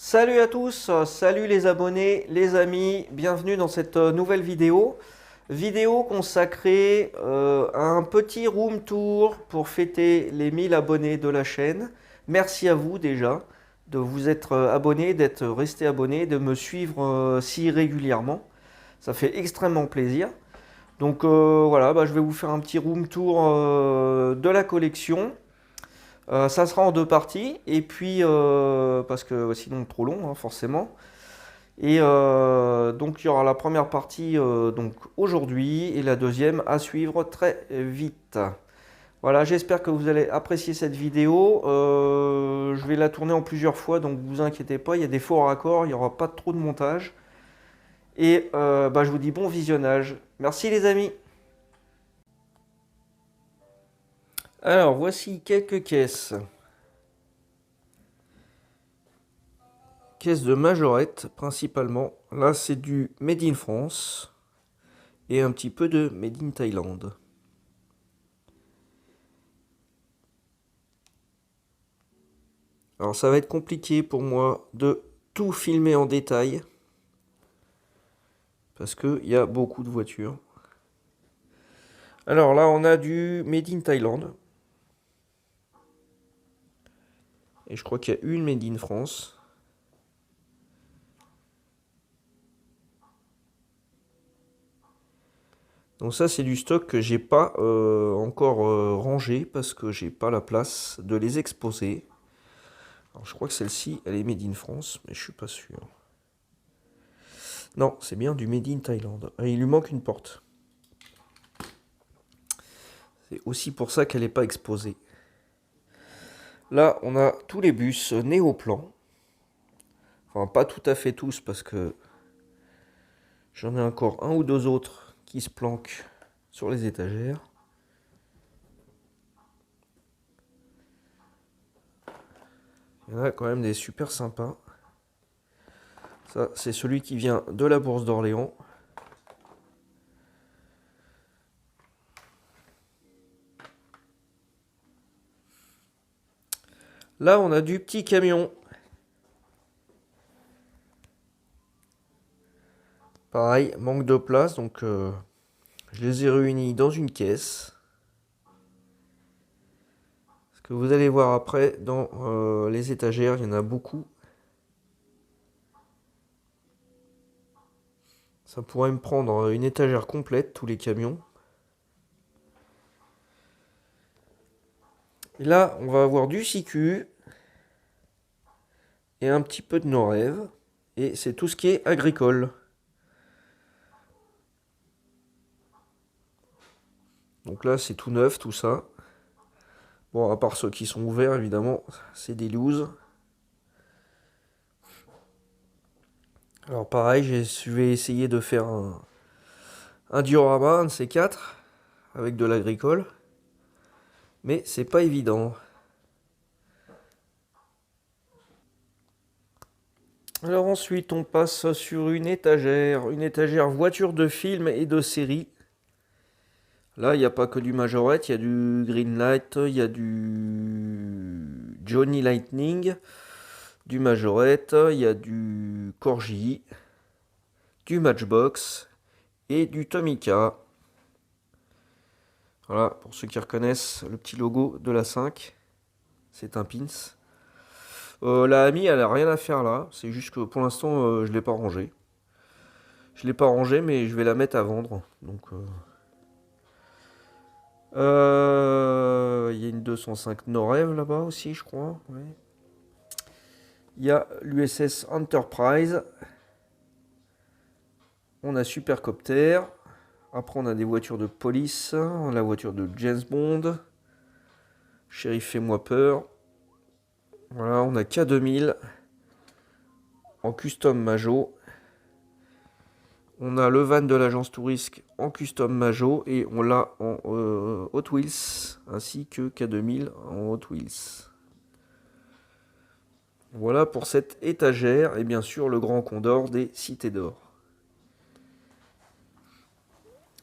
Salut à tous, salut les abonnés, les amis, bienvenue dans cette nouvelle vidéo. Vidéo consacrée à un petit room tour pour fêter les 1000 abonnés de la chaîne. Merci à vous déjà de vous être abonné, d'être resté abonné, de me suivre si régulièrement. Ça fait extrêmement plaisir. Donc voilà, je vais vous faire un petit room tour de la collection. Ça sera en deux parties, et puis parce que sinon trop long, hein, forcément. Et donc il y aura la première partie donc aujourd'hui et la deuxième à suivre très vite. Voilà, j'espère que vous allez apprécier cette vidéo. Je vais la tourner en plusieurs fois, donc vous inquiétez pas, il y a des faux raccords, il n'y aura pas trop de montage. Et je vous dis bon visionnage. Merci les amis. Alors voici quelques caisses. Caisse de majorette principalement. Là c'est du Made in France et un petit peu de Made in Thaïlande. Alors ça va être compliqué pour moi de tout filmer en détail parce qu'il y a beaucoup de voitures. Alors là on a du Made in Thaïlande. Et je crois qu'il y a une Made in France. Donc ça c'est du stock que j'ai pas encore rangé parce que j'ai pas la place de les exposer. Alors je crois que celle-ci elle est Made in France mais je suis pas sûr. Non, c'est bien du Made in Thaïlande. Et il lui manque une porte. C'est aussi pour ça qu'elle n'est pas exposée. Là, on a tous les bus Néoplan. Enfin, pas tout à fait tous parce que j'en ai encore un ou deux autres qui se planquent sur les étagères. Il y en a quand même des super sympas. Ça, c'est celui qui vient de la Bourse d'Orléans. Là, on a du petit camion. Pareil, manque de place, donc je les ai réunis dans une caisse. Ce que vous allez voir après, dans les étagères, il y en a beaucoup. Ça pourrait me prendre une étagère complète, tous les camions. Et là, on va avoir du Sicu et un petit peu de nos rêves. Et c'est tout ce qui est agricole. Donc là, c'est tout neuf, tout ça. Bon, à part ceux qui sont ouverts, évidemment, c'est des looses. Alors pareil, je vais essayer de faire un diorama, un de ces quatre, avec de l'agricole. Mais c'est pas évident. Alors ensuite, on passe sur une étagère voiture de film et de série. Là, il n'y a pas que du Majorette, il y a du Greenlight, il y a du Johnny Lightning, du Majorette, il y a du Corgi, du Matchbox et du Tomica. Voilà, pour ceux qui reconnaissent le petit logo de la 5, c'est un pins. La Ami, elle a rien à faire là, c'est juste que pour l'instant, je ne l'ai pas rangée. Je ne l'ai pas rangée, mais je vais la mettre à vendre. Donc, il y a une 205 Norev là-bas aussi, je crois. Ouais. Il y a l'USS Enterprise. On a Supercopter. Après, on a des voitures de police. On a la voiture de James Bond. Shérif, fais-moi peur. Voilà, on a K2000 en custom Majo. On a le van de l'agence Tourisque en custom Majo et on l'a en Hot Wheels ainsi que K2000 en Hot Wheels. Voilà pour cette étagère et bien sûr le grand Condor des Cités d'Or.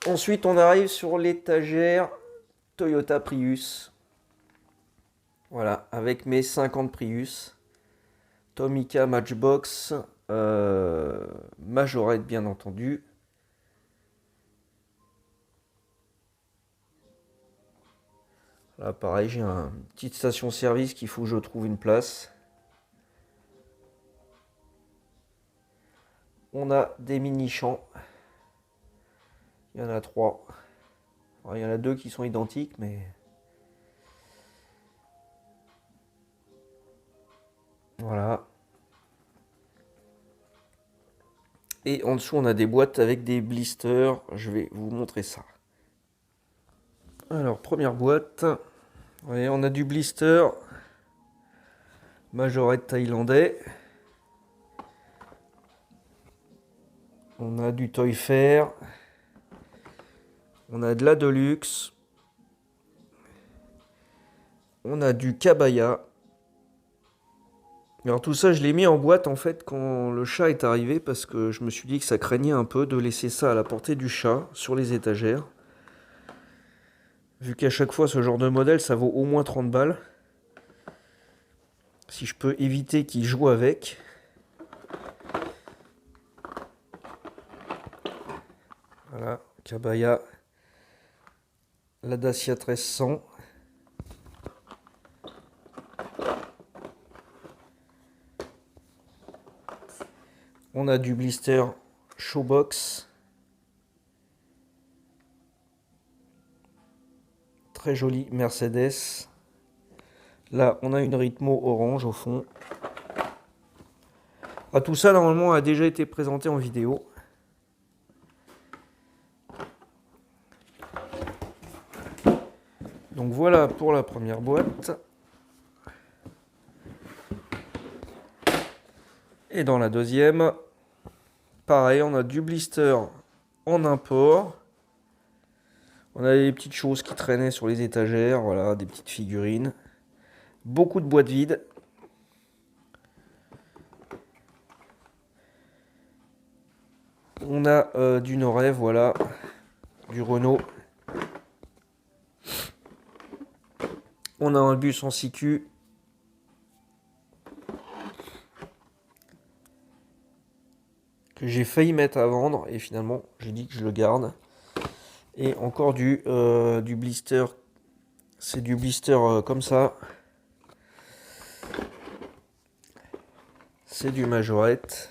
Ensuite on arrive sur l'étagère Toyota Prius. Voilà, avec mes 50 Prius. Tomica Matchbox, Majorette bien entendu. Là pareil, j'ai une petite station-service qu'il faut que je trouve une place. On a des mini-champs. Il y en a 3. Alors, il y en a 2 qui sont identiques, mais... Voilà. Et en dessous, on a des boîtes avec des blisters. Je vais vous montrer ça. Alors, première boîte. Vous voyez, on a du blister. Majorette thaïlandais. On a du Toy Fair. On a de la Deluxe. On a du Kabaya. Alors tout ça, je l'ai mis en boîte en fait quand le chat est arrivé parce que je me suis dit que ça craignait un peu de laisser ça à la portée du chat sur les étagères. Vu qu'à chaque fois ce genre de modèle ça vaut au moins 30 balles. Si je peux éviter qu'il joue avec. Voilà, Kabaya. La Dacia 1300. On a du blister Showbox. Très joli Mercedes. Là, on a une Ritmo orange au fond. Ah, tout ça, normalement, a déjà été présenté en vidéo. Donc voilà pour la première boîte. Et dans la deuxième, pareil, on a du blister en import. On a des petites choses qui traînaient sur les étagères, voilà, des petites figurines. Beaucoup de boîtes vides. On a du Norev, voilà, du Renault. On a un bus en CQ. Que j'ai failli mettre à vendre et finalement j'ai dit que je le garde. Et encore du blister. C'est du blister comme ça. C'est du Majorette.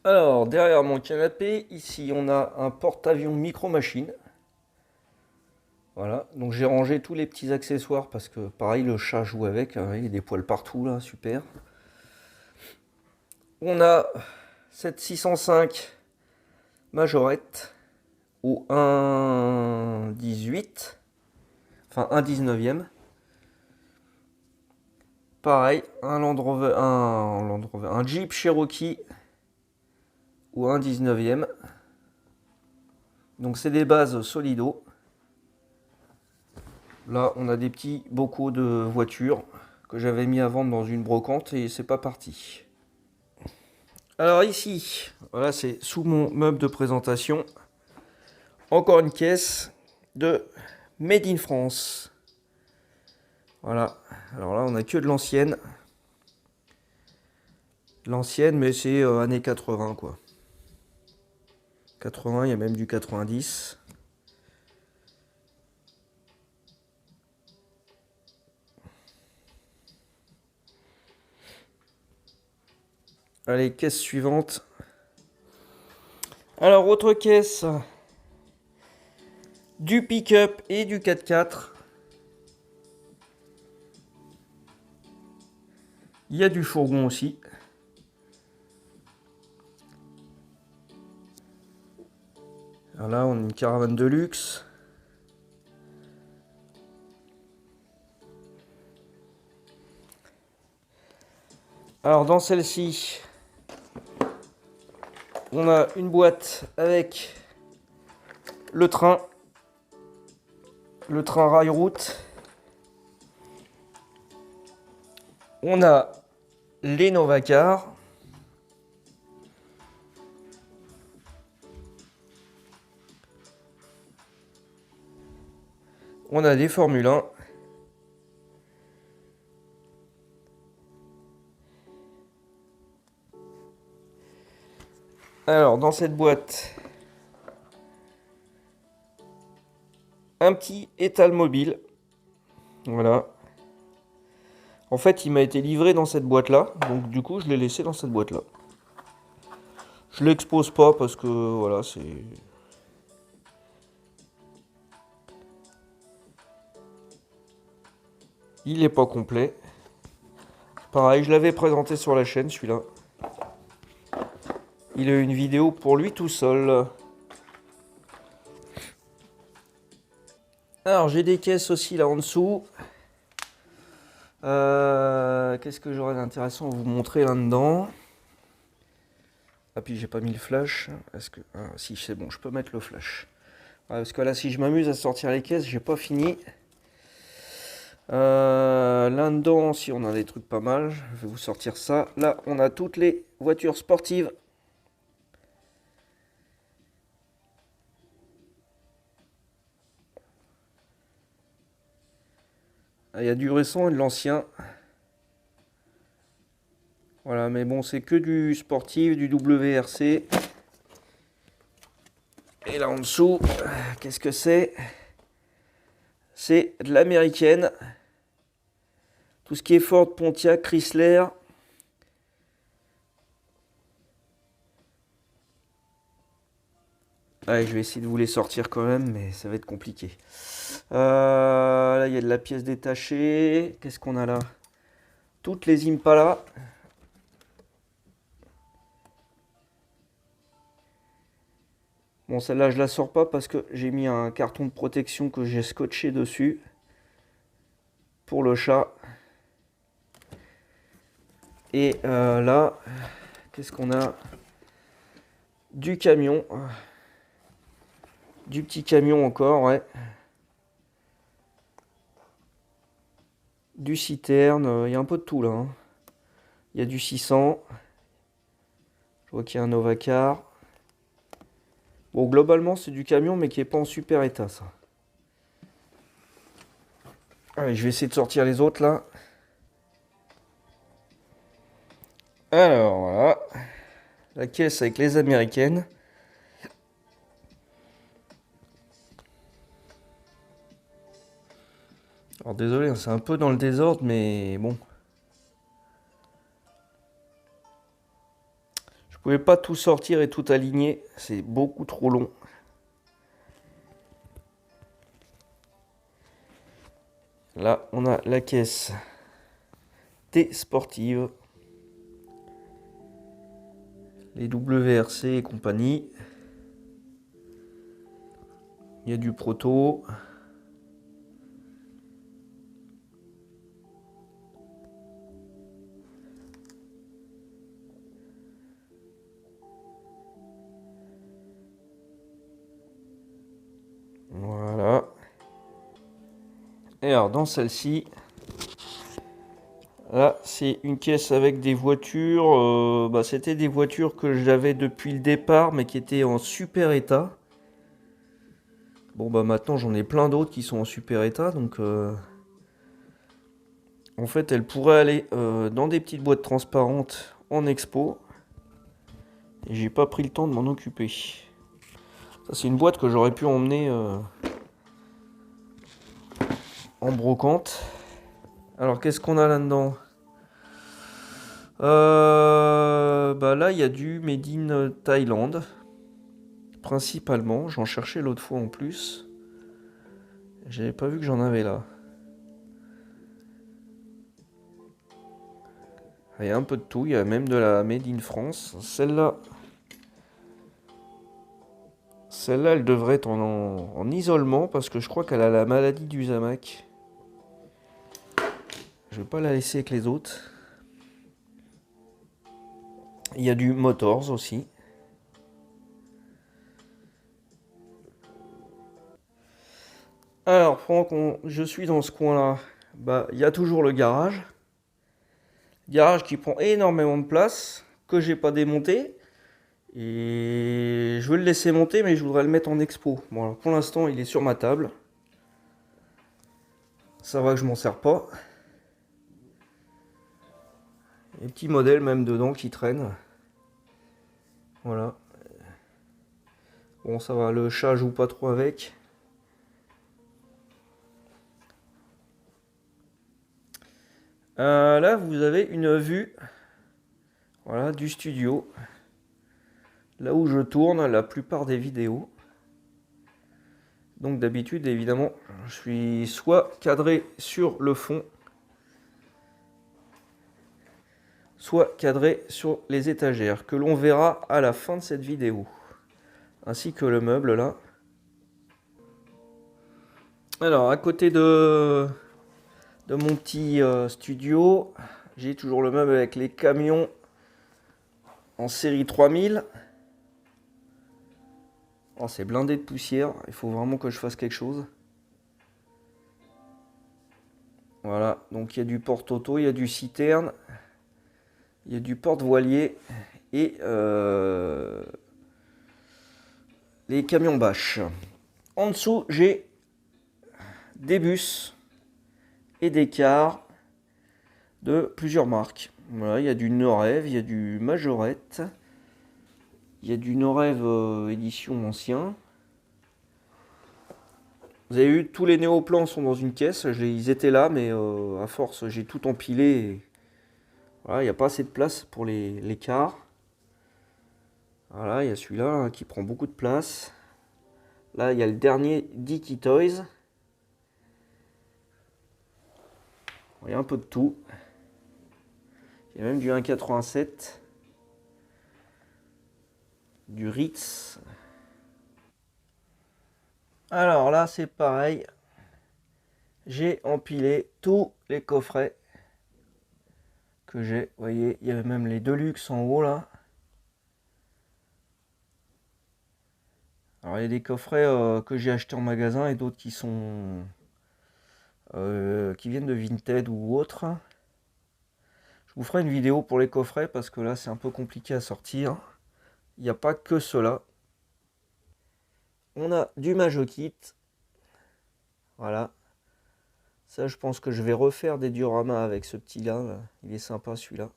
Alors, derrière mon canapé, ici, on a un porte-avions micro-machine. Voilà, donc j'ai rangé tous les petits accessoires parce que, pareil, le chat joue avec. Hein, il y a des poils partout, là, super. On a cette 605 Majorette au 1,18. Enfin, 1,19e. Pareil, un Jeep Cherokee ou un 19e. Donc c'est des bases Solido. Là on a des petits bocaux de voitures que j'avais mis à vendre dans une brocante et c'est pas parti. Alors ici, voilà, c'est sous mon meuble de présentation. Encore une caisse de Made in France. Voilà, alors là on a que de l'ancienne. L'ancienne, mais c'est années 80 quoi. 80, il y a même du 90. Allez, caisse suivante. Alors, autre caisse. Du pick-up et du 4x4. Il y a du fourgon aussi. Alors là, on a une caravane de luxe. Alors dans celle-ci, on a une boîte avec le train rail-route. On a les Novacar. On a des Formule 1. Alors, dans cette boîte, un petit étal mobile. Voilà. En fait, il m'a été livré dans cette boîte-là. Donc, du coup, je l'ai laissé dans cette boîte-là. Je l'expose pas parce que, voilà, c'est... Il n'est pas complet. Pareil, je l'avais présenté sur la chaîne, celui-là. Il a eu une vidéo pour lui tout seul. Alors, j'ai des caisses aussi là en dessous. Qu'est-ce que j'aurais d'intéressant à vous montrer là-dedans? Ah, puis j'ai pas mis le flash. Est-ce que... Ah, si, c'est bon, je peux mettre le flash. Ouais, parce que là, si je m'amuse à sortir les caisses, j'ai pas fini. Là-dedans, si on a des trucs pas mal, je vais vous sortir ça. Là, on a toutes les voitures sportives. Il y a du récent et de l'ancien. Voilà, mais bon, c'est que du sportif, du WRC. Et là en dessous, qu'est-ce que c'est? C'est de l'américaine. Tout ce qui est Ford, Pontiac, Chrysler. Allez, je vais essayer de vous les sortir quand même, mais ça va être compliqué. Là, il y a de la pièce détachée. Qu'est-ce qu'on a là? Toutes les Impala. Bon, celle-là, je la sors pas parce que j'ai mis un carton de protection que j'ai scotché dessus pour le chat. Et là, qu'est-ce qu'on a? Du camion. Du petit camion encore, ouais. Du citerne, il y a un peu de tout là. Hein. Il y a du 600. Je vois qu'il y a un Novacar. Bon, globalement, c'est du camion, mais qui est pas en super état, ça. Allez, je vais essayer de sortir les autres là. Alors, voilà. La caisse avec les américaines. Alors, désolé, c'est un peu dans le désordre, mais bon. Je pouvais pas tout sortir et tout aligner. C'est beaucoup trop long. Là, on a la caisse T sportive. Les WRC et compagnie. Il y a du proto. Voilà. Et alors dans celle-ci, là c'est une caisse avec des voitures. C'était des voitures que j'avais depuis le départ mais qui étaient en super état. Bon bah maintenant j'en ai plein d'autres qui sont en super état donc en fait elles pourraient aller dans des petites boîtes transparentes en expo. Et j'ai pas pris le temps de m'en occuper. Ça c'est une boîte que j'aurais pu emmener en brocante. Alors qu'est-ce qu'on a là-dedans? Là il y a du Made in Thaïlande. Principalement, j'en cherchais l'autre fois en plus. J'avais pas vu que j'en avais là. Il y a un peu de tout, il y a même de la Made in France. Celle-là, elle devrait être en isolement parce que je crois qu'elle a la maladie du Zamac. Je vais pas la laisser avec les autres. Il y a du Motors aussi. Alors, pendant que je suis dans ce coin-là, il y a toujours le garage. Garage qui prend énormément de place, que j'ai pas démonté. Et je veux le laisser monter, mais je voudrais le mettre en expo. Bon, alors pour l'instant, il est sur ma table. Ça va que je m'en sers pas. Les petits modèles même dedans qui traînent. Voilà. Bon, ça va, le chat joue pas trop avec. Là, vous avez une vue, voilà, du studio. Là où je tourne la plupart des vidéos. Donc d'habitude, évidemment, je suis soit cadré sur le fond, soit cadré sur les étagères, que l'on verra à la fin de cette vidéo. Ainsi que le meuble là. Alors, à côté de mon petit studio, j'ai toujours le meuble avec les camions en série 3000. Oh, c'est blindé de poussière, il faut vraiment que je fasse quelque chose. Voilà, donc il y a du porte-auto, il y a du citerne, il y a du porte-voilier et les camions bâches. En dessous, j'ai des bus et des cars de plusieurs marques. Voilà, il y a du Norev, il y a du Majorette, il y a du Norev édition ancien. Vous avez vu, tous les néoplans sont dans une caisse. Ils étaient là, mais à force, j'ai tout empilé. Et voilà, il n'y a pas assez de place pour les cars. Voilà, il y a celui-là hein, qui prend beaucoup de place. Là, il y a le dernier Dicky Toys. Il y a un peu de tout. Il y a même du 1,87. Du Ritz. Alors là, c'est pareil. J'ai empilé tous les coffrets que j'ai. Vous voyez, il y a même les Deluxe en haut là. Alors il y a des coffrets que j'ai achetés en magasin et d'autres qui sont qui viennent de Vinted ou autre. Je vous ferai une vidéo pour les coffrets parce que là c'est un peu compliqué à sortir. Il n'y a pas que cela. On a du Majokit. Voilà. Ça je pense que je vais refaire des dioramas avec ce petit gars là. Il est sympa celui-là.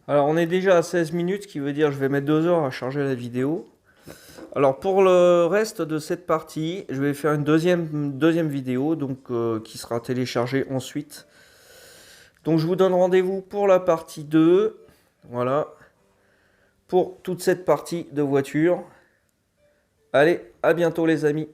Alors on est déjà à 16 minutes, ce qui veut dire que je vais mettre 2 heures à charger la vidéo. Alors pour le reste de cette partie, je vais faire une deuxième vidéo donc, qui sera téléchargée ensuite. Donc je vous donne rendez-vous pour la partie 2. Voilà. Pour toute cette partie de voiture. Allez, à bientôt les amis.